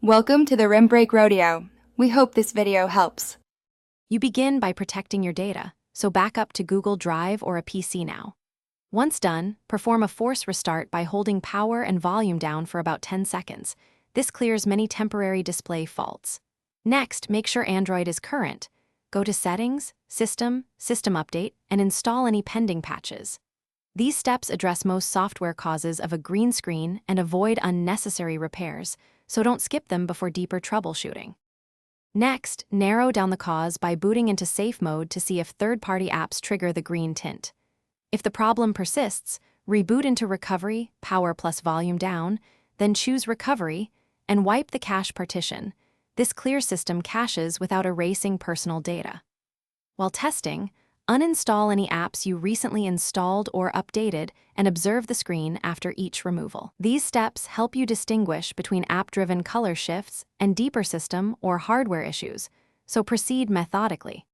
Welcome to the Rim Break Rodeo. We hope this video helps. You begin by protecting your data, so back up to Google Drive or a PC now. Once done, perform a force restart by holding power and volume down for about 10 seconds. This clears many temporary display faults. Next, make sure Android is current. Go to Settings, System Update, and install any pending patches. These steps address most software causes of a green screen and avoid unnecessary repairs, so don't skip them before deeper troubleshooting. Next, narrow down the cause by booting into safe mode to see if third-party apps trigger the green tint. If the problem persists, reboot into Recovery, Power plus Volume down, then choose Recovery, and wipe the cache partition. This clear system caches without erasing personal data. While testing, uninstall any apps you recently installed or updated and observe the screen after each removal. These steps help you distinguish between app-driven color shifts and deeper system or hardware issues, so proceed methodically.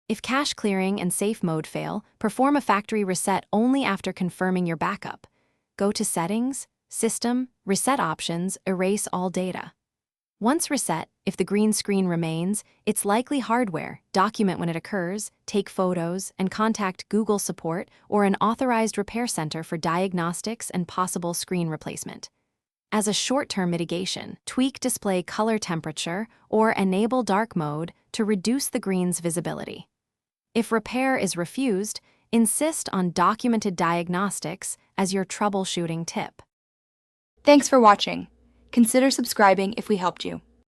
If cache clearing and safe mode fail, perform a factory reset only after confirming your backup. Go to Settings, System, Reset Options, Erase all data. Once reset, if the green screen remains, it's likely hardware. Document when it occurs, take photos, and contact Google support or an authorized repair center for diagnostics and possible screen replacement. As a short-term mitigation, tweak display color temperature or enable dark mode to reduce the green's visibility. If repair is refused, insist on documented diagnostics as your troubleshooting tip. Thanks for watching. Consider subscribing if we helped you.